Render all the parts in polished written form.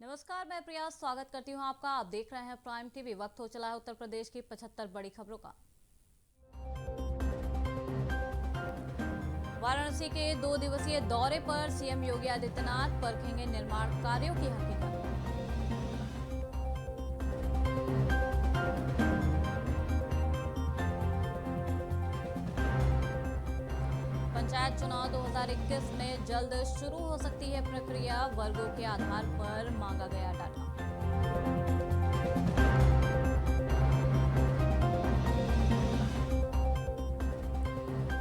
नमस्कार, मैं प्रिया स्वागत करती हूं आपका। आप देख रहे हैं प्राइम टीवी। वक्त हो चला है उत्तर प्रदेश की 75 बड़ी खबरों का। वाराणसी के 2 दिवसीय दौरे पर सीएम योगी आदित्यनाथ परखेंगे निर्माण कार्यों की हकीकत। पंचायत चुनाव 2021 में जल्द शुरू हो सकती है प्रक्रिया। वर्गों के आधार पर मांगा गया डाटा।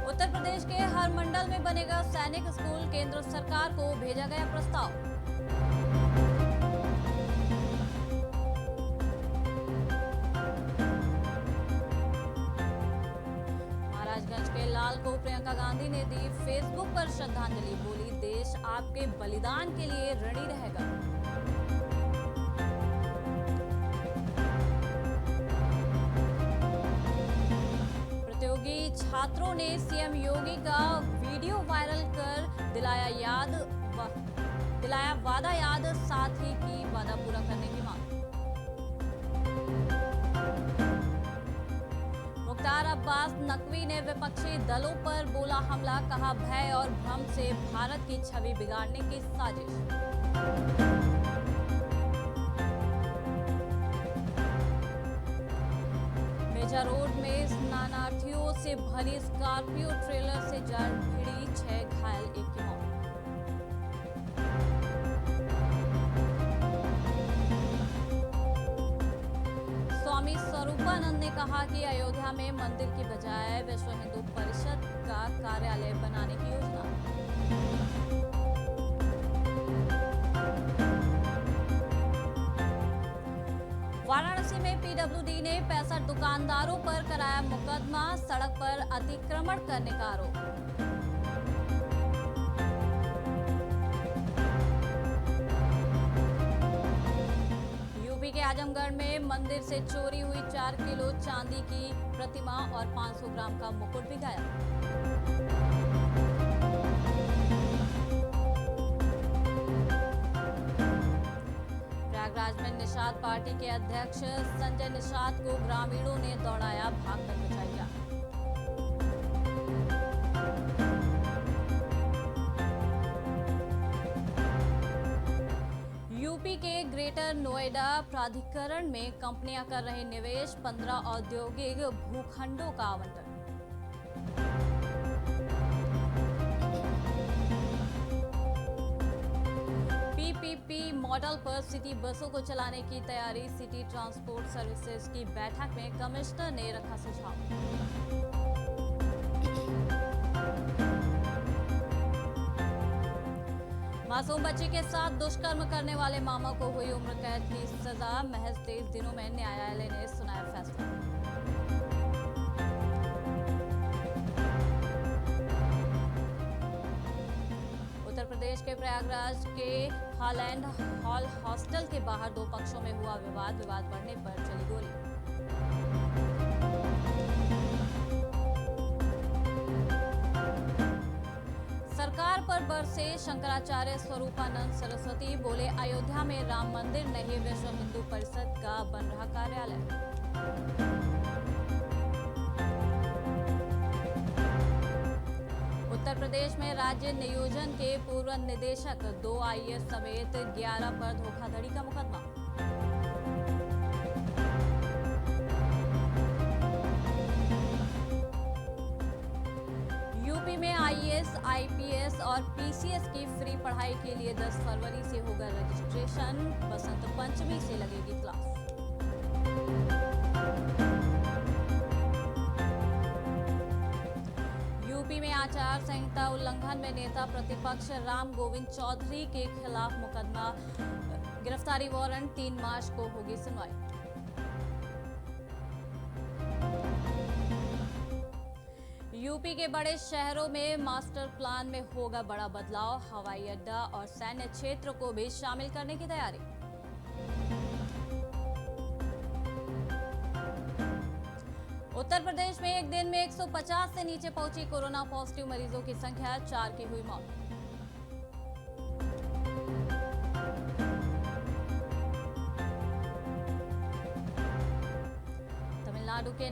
उत्तर प्रदेश के हर मंडल में बनेगा सैनिक स्कूल। केंद्र सरकार को भेजा गया प्रस्ताव। महाराजगंज के लाल को प्रियंका गांधी ने दी फेसबुक पर श्रद्धांजलि। बोली, देश आपके बलिदान के लिए ऋणी रहेगा। प्रतियोगी छात्रों ने सीएम योगी का वीडियो वायरल कर दिलाया वादा याद, साथ ही की वादा पूरा करने की मांग। मुख्तार अब्बास नकवी ने विपक्षी दलों पर बोला हमला। कहा, भय और भ्रम से भारत की छवि बिगाड़ने की साजिश। मेजा रोड में स्नानार्थियों से भरी स्कॉर्पियो ट्रेलर से जा भिड़ी, 6 घायल, 1 की मौत। स्वामी स्वरूपानंद ने कहा कि अयोध्या में मंदिर की बजाय विश्व हिंदू परिषद का कार्यालय बनाने की योजना। वाराणसी में पीडब्ल्यूडी ने 65 दुकानदारों पर कराया मुकदमा। सड़क पर अतिक्रमण करने का आरोप। यूपी के आजमगढ़ में मंदिर से चोरी हुई 4 किलो चांदी की प्रतिमा और 500 ग्राम का मुकुट भी गायब। प्रयागराज में निषाद पार्टी के अध्यक्ष संजय निषाद को ग्रामीणों ने दौड़ाया, भागकर बचाई जान। यूपी के ग्रेटर नोएडा प्राधिकरण में कंपनियां कर रहे निवेश। 15 औद्योगिक भूखंडों का आवंटन। पीपीपी मॉडल पर सिटी बसों को चलाने की तैयारी। सिटी ट्रांसपोर्ट सर्विसेज की बैठक में कमिश्नर ने रखा सुझाव। मासूम बच्ची के साथ दुष्कर्म करने वाले मामा को हुई उम्र कैद की सजा। महज 23 दिनों में न्यायालय ने सुनाया फैसला। उत्तर प्रदेश के प्रयागराज के हालैंड हॉल हॉस्टल के बाहर 2 पक्षों में हुआ विवाद बढ़ने पर चली गोली। सरकार पर बरसे शंकराचार्य स्वरूपानंद सरस्वती। बोले, अयोध्या में राम मंदिर नहीं, विश्व हिंदू परिषद का बन रहा कार्यालय। उत्तर प्रदेश में राज्य नियोजन के पूर्व निदेशक 2 आईएएस समेत 11 पर धोखाधड़ी का मुकदमा। यूपी में आईएएस, आईपीएस और पीसीएस की फ्री पढ़ाई के लिए 10 फरवरी से होगा रजिस्ट्रेशन। बसंत पंचमी से लगेगी क्लास। यूपी में आचार संहिता उल्लंघन में नेता प्रतिपक्ष राम गोविंद चौधरी के खिलाफ मुकदमा। गिरफ्तारी वारंट 3 मार्च को होगी सुनवाई। यूपी के बड़े शहरों में मास्टर प्लान में होगा बड़ा बदलाव। हवाई अड्डा और सैन्य क्षेत्र को भी शामिल करने की तैयारी। उत्तर प्रदेश में एक दिन में 150 से नीचे पहुंची कोरोना पॉजिटिव मरीजों की संख्या। 4 की हुई मौत।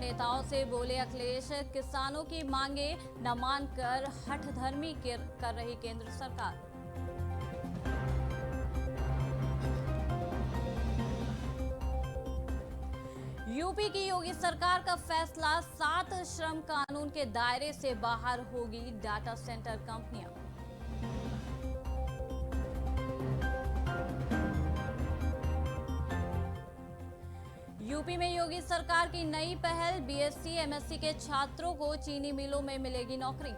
नेताओं से बोले अखिलेश, किसानों की मांगे न मानकर हठधर्मी कर रही केंद्र सरकार। यूपी की योगी सरकार का फैसला, 7 श्रम कानून के दायरे से बाहर होगी डाटा सेंटर कंपनियां। यूपी में योगी सरकार की नई पहल, बीएससी एमएससी के छात्रों को चीनी मिलों में मिलेगी नौकरी।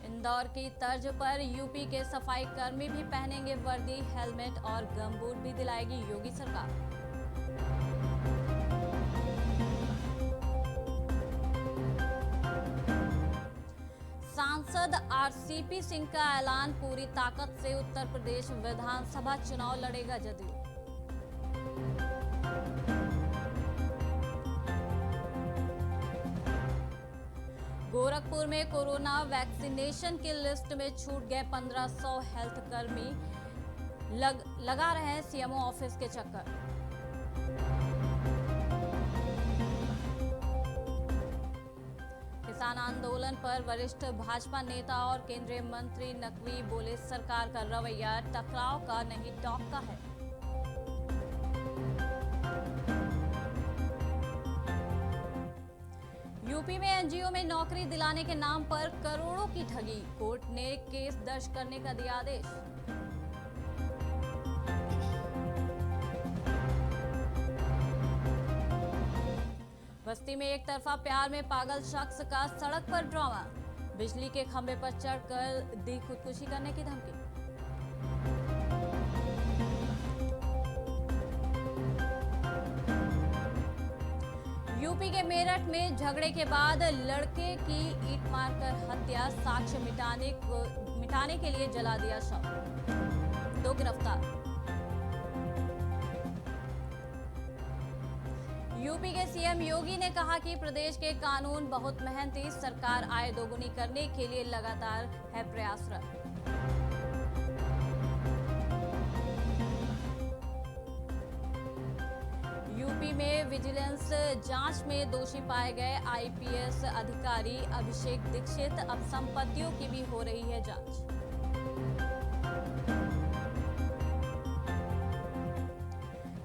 इंदौर की तर्ज पर यूपी के सफाई कर्मी भी पहनेंगे वर्दी, हेलमेट और गमबूट भी दिलाएगी योगी सरकार। सांसद आरसीपी सिंह का ऐलान, पूरी ताकत से उत्तर प्रदेश विधानसभा चुनाव लड़ेगा जदयू। गोरखपुर में कोरोना वैक्सीनेशन की लिस्ट में छूट गए 1500 हेल्थ कर्मी, लगा रहे हैं सीएमओ ऑफिस के चक्कर। किसान आंदोलन पर वरिष्ठ भाजपा नेता और केंद्रीय मंत्री नकवी बोले, सरकार का रवैया टकराव का नहीं टॉक का है। यूपी में एनजीओ में नौकरी दिलाने के नाम पर करोड़ों की ठगी, कोर्ट ने केस दर्ज करने का दिया आदेश। बस्ती में एक तरफा प्यार में पागल शख्स का सड़क पर ड्रामा, बिजली के खंभे पर चढ़कर दी खुदकुशी करने की धमकी। यूपी के मेरठ में झगड़े के बाद लड़के की ईंट मारकर हत्या, साक्ष्य मिटाने के लिए जला दिया शव, 2 गिरफ्तार। यूपी के सीएम योगी ने कहा कि प्रदेश के कानून बहुत मेहनती, सरकार आय दोगुनी करने के लिए लगातार है प्रयासरत। यूपी में विजिलेंस जांच में दोषी पाए गए आईपीएस अधिकारी अभिषेक दीक्षित, अब संपत्तियों की भी हो रही है जांच।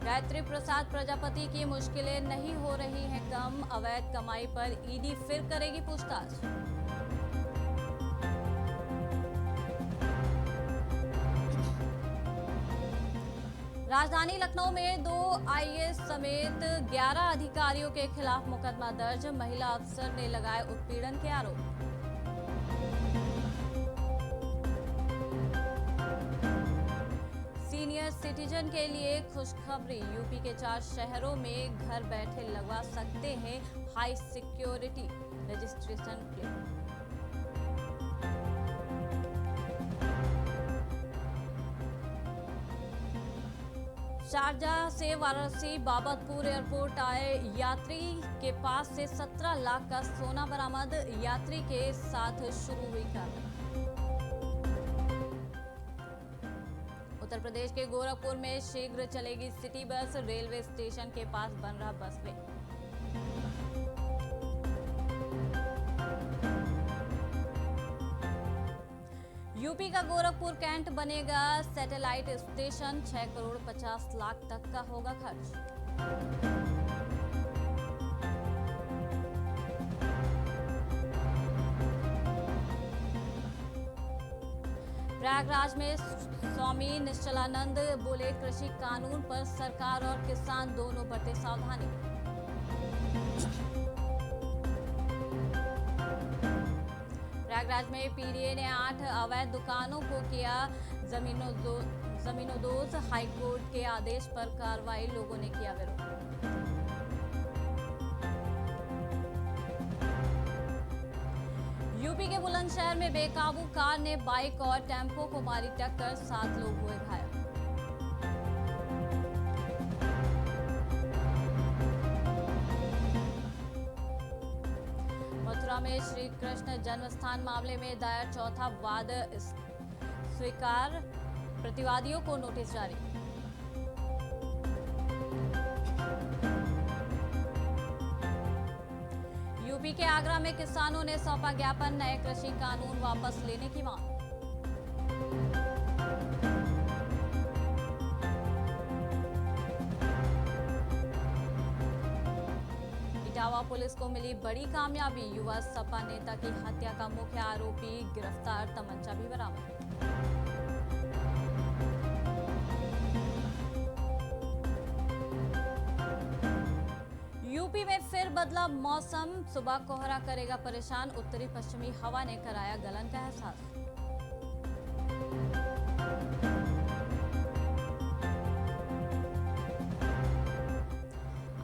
गायत्री प्रसाद प्रजापति की मुश्किलें नहीं हो रही हैं कम, अवैध कमाई पर ईडी फिर करेगी पूछताछ। राजधानी लखनऊ में 2 आईएएस समेत 11 अधिकारियों के खिलाफ मुकदमा दर्ज, महिला अफसर ने लगाए उत्पीड़न के आरोप। सीनियर सिटीजन के लिए खुशखबरी, यूपी के 4 शहरों में घर बैठे लगवा सकते हैं high security registration plate. Sharjah से वाराणसी बाबतपुर एयरपोर्ट आए यात्री के पास से 17 लाख का सोना बरामद, यात्री के साथ शुरू हुई कार्रवाई। उत्तर प्रदेश के गोरखपुर में शीघ्र चलेगी सिटी बस, रेलवे स्टेशन के पास बन रहा बस वे। यूपी का गोरखपुर कैंट बनेगा सैटेलाइट स्टेशन, 6 करोड़ 50 लाख तक का होगा खर्च। प्रयागराज में स्वामी निश्चलानंद बोले, कृषि कानून पर सरकार और किसान दोनों बरते सावधानी। प्रयागराज में पीडीए ने 8 अवैध दुकानों को किया जमीनोदोज, हाईकोर्ट के आदेश पर कार्रवाई, लोगों ने किया विरोध। यूपी के बुलंदशहर में बेकाबू कार ने बाइक और टेम्पो को मारी टक्कर, 7 लोग हुए घायल। मथुरा में श्री कृष्ण जन्मस्थान मामले में दायर चौथा वाद स्वीकार, प्रतिवादियों को नोटिस जारी। यूपी के आगरा में किसानों ने सौंपा ज्ञापन, नए कृषि कानून वापस लेने की मांग। इटावा पुलिस को मिली बड़ी कामयाबी, युवा सपा नेता की हत्या का मुख्य आरोपी गिरफ्तार, तमंचा भी बरामद। यूपी में फिर बदला मौसम, सुबह कोहरा करेगा परेशान, उत्तरी पश्चिमी हवा ने कराया गलन का एहसास।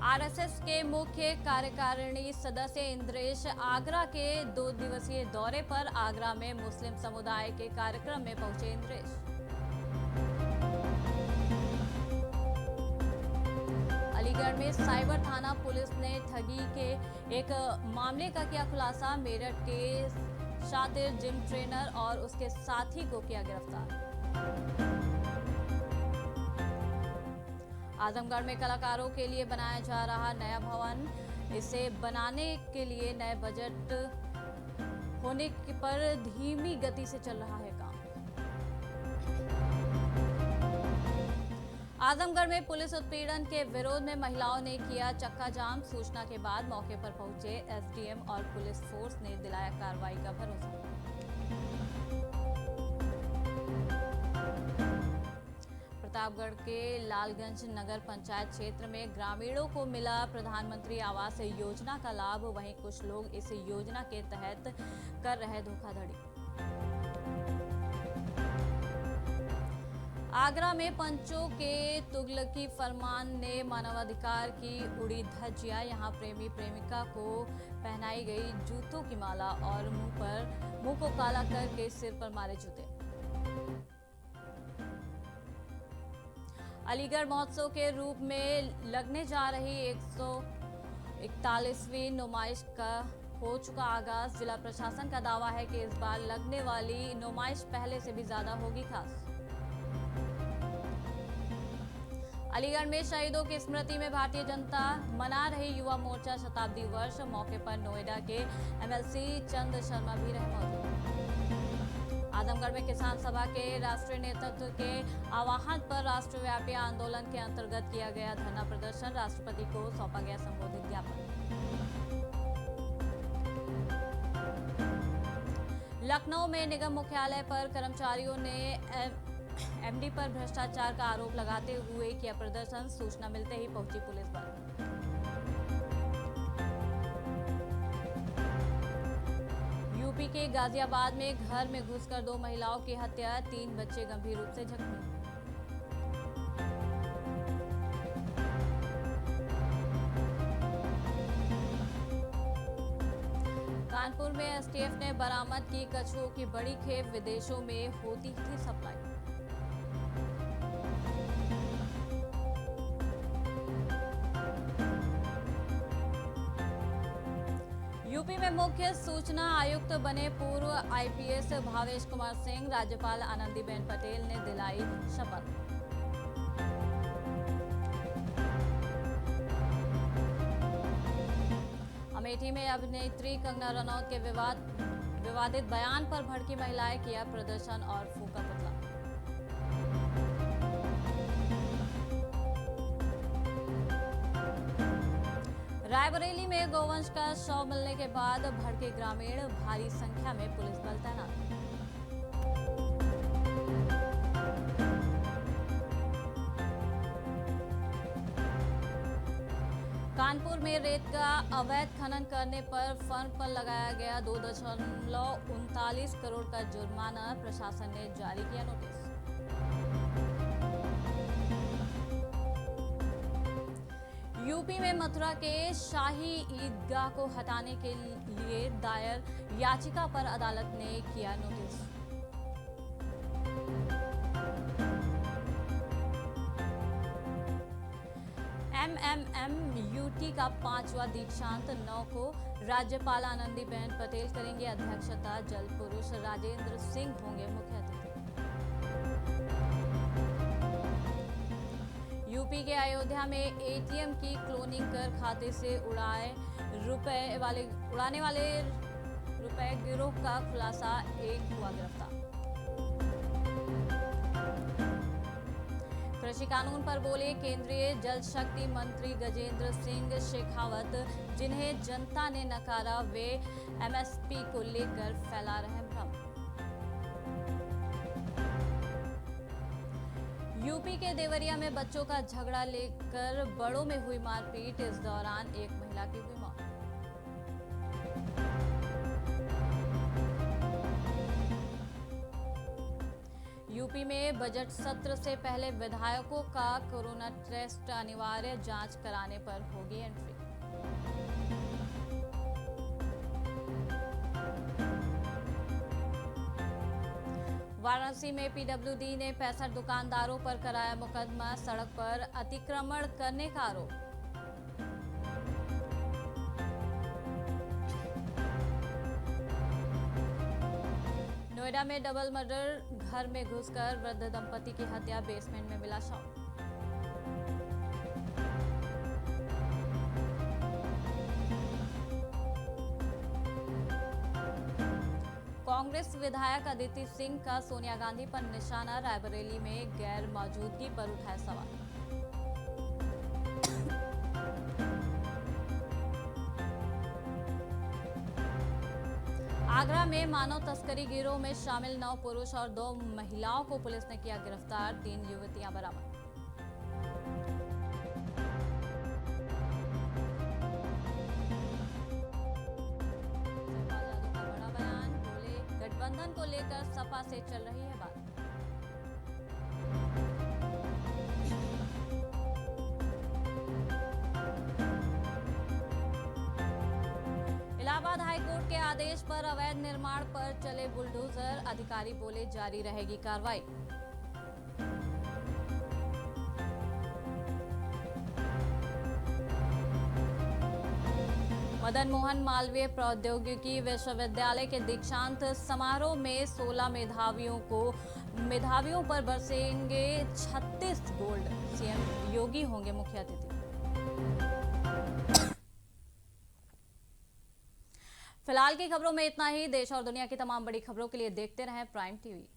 आरएसएस के मुख्य कार्यकारिणी सदस्य इंद्रेश आगरा के 2 दिवसीय दौरे पर, आगरा में मुस्लिम समुदाय के कार्यक्रम में पहुंचे इंद्रेश। अलीगढ़ में साइबर थाना पुलिस ने ठगी के एक मामले का किया खुलासा, मेरठ के शातिर जिम ट्रेनर और उसके साथी को किया गिरफ्तार। आजमगढ़ में कलाकारों के लिए बनाया जा रहा नया भवन, इसे बनाने के लिए नए बजट होने पर धीमी गति से चल रहा है काम। आजमगढ़ में पुलिस उत्पीड़न के विरोध में महिलाओं ने किया चक्का जाम, सूचना के बाद मौके पर पहुंचे एसडीएम और पुलिस फोर्स ने दिलाया कार्रवाई का भरोसा। प्रतापगढ़ के लालगंज नगर पंचायत क्षेत्र में ग्रामीणों को मिला प्रधानमंत्री आवास योजना का लाभ, वहीं कुछ लोग इस योजना के तहत कर रहे धोखाधड़ी। आगरा में पंचों के तुगलकी फरमान ने मानवाधिकार की उड़ी धज्जियां, यहां प्रेमी प्रेमिका को पहनाई गई जूतों की माला और मुंह को काला करके सिर पर मारे जूते। अलीगढ़ महोत्सव के रूप में लगने जा रही 141वीं नुमाइश का हो चुका आगाज, जिला प्रशासन का दावा है कि इस बार लगने वाली नुमाइश पहले से भी ज्यादा होगी खास। अलीगढ़ में शहीदों की स्मृति में भारतीय जनता मना रही युवा मोर्चा शताब्दी वर्ष, मौके पर नोएडा के एमएलसी चंद शर्मा भी रहे मौजूद। आजमगढ़ में किसान सभा के राष्ट्रीय नेतृत्व के आह्वान पर राष्ट्रव्यापी आंदोलन के अंतर्गत किया गया धरना प्रदर्शन, राष्ट्रपति को सौंपा गया संबोधित ज्ञापन। लखनऊ में निगम मुख्यालय पर कर्मचारियों ने एमडी पर भ्रष्टाचार का आरोप लगाते हुए किया प्रदर्शन, सूचना मिलते ही पहुंची पुलिस बल। यूपी के गाजियाबाद में घर में घुसकर 2 महिलाओं की हत्या, 3 बच्चे गंभीर रूप से जख्मी। कानपुर में एसटीएफ ने बरामद की कछुओं की बड़ी खेप, विदेशों में होती थी सप्लाई। यूपी में मुख्य सूचना आयुक्त बने पूर्व आईपीएस भावेश कुमार सिंह, राज्यपाल आनंदीबेन पटेल ने दिलाई शपथ। अमेठी में अभिनेत्री कंगना रनौत के विवादित बयान पर भड़की महिलाएं, किया प्रदर्शन और फूका पुतला। रायबरेली में गोवंश का शव मिलने के बाद भड़के ग्रामीण, भारी संख्या में पुलिस बल तैनात। कानपुर में रेत का अवैध खनन करने पर फर्म पर लगाया गया 2.39 करोड़ का जुर्माना, प्रशासन ने जारी किया नोटिस। यूपी में मथुरा के शाही ईदगाह को हटाने के लिए दायर याचिका पर अदालत ने किया नोटिस। एमएमएमयूटी का 5वां दीक्षांत 9 को राज्यपाल आनंदीबेन पटेल करेंगे अध्यक्षता, जल पुरुष राजेंद्र सिंह होंगे मुख्य अतिथि। यूपी के अयोध्या में एटीएम की क्लोनिंग कर खाते से उड़ाने वाले रुपए गिरोह का खुलासा, एक हुआ गिरफ्तार। कृषि कानून पर बोले केंद्रीय जल शक्ति मंत्री गजेंद्र सिंह शेखावत, जिन्हें जनता ने नकारा वे एमएसपी को लेकर फैला रहे भ्रम। यूपी के देवरिया में बच्चों का झगड़ा लेकर बड़ों में हुई मारपीट, इस दौरान एक महिला की हुई मौत। यूपी में बजट सत्र से पहले विधायकों का कोरोना टेस्ट अनिवार्य, जांच कराने पर होगी एंट्री। वाराणसी में पीडब्ल्यूडी ने 65 दुकानदारों पर कराया मुकदमा, सड़क पर अतिक्रमण करने का आरोप। नोएडा में डबल मर्डर, घर में घुसकर वृद्ध दंपति की हत्या, बेसमेंट में मिला शव। कांग्रेस विधायक अदिति सिंह का सोनिया गांधी पर निशाना, रायबरेली में गैर मौजूदगी पर उठाए सवाल। आगरा में मानव तस्करी गिरोह में शामिल 9 पुरुष और 2 महिलाओं को पुलिस ने किया गिरफ्तार, 3 युवतियां बरामद। गठबंधन को लेकर सपा से चल रही है बात। इलाहाबाद हाईकोर्ट के आदेश पर अवैध निर्माण पर चले बुलडोजर, अधिकारी बोले जारी रहेगी कार्रवाई। मदन मोहन मालवीय प्रौद्योगिकी विश्वविद्यालय के दीक्षांत समारोह में 16 मेधावियों पर बरसेंगे 36 गोल्ड, सीएम योगी होंगे मुख्य अतिथि। फिलहाल की खबरों में इतना ही। देश और दुनिया की तमाम बड़ी खबरों के लिए देखते रहें प्राइम टीवी।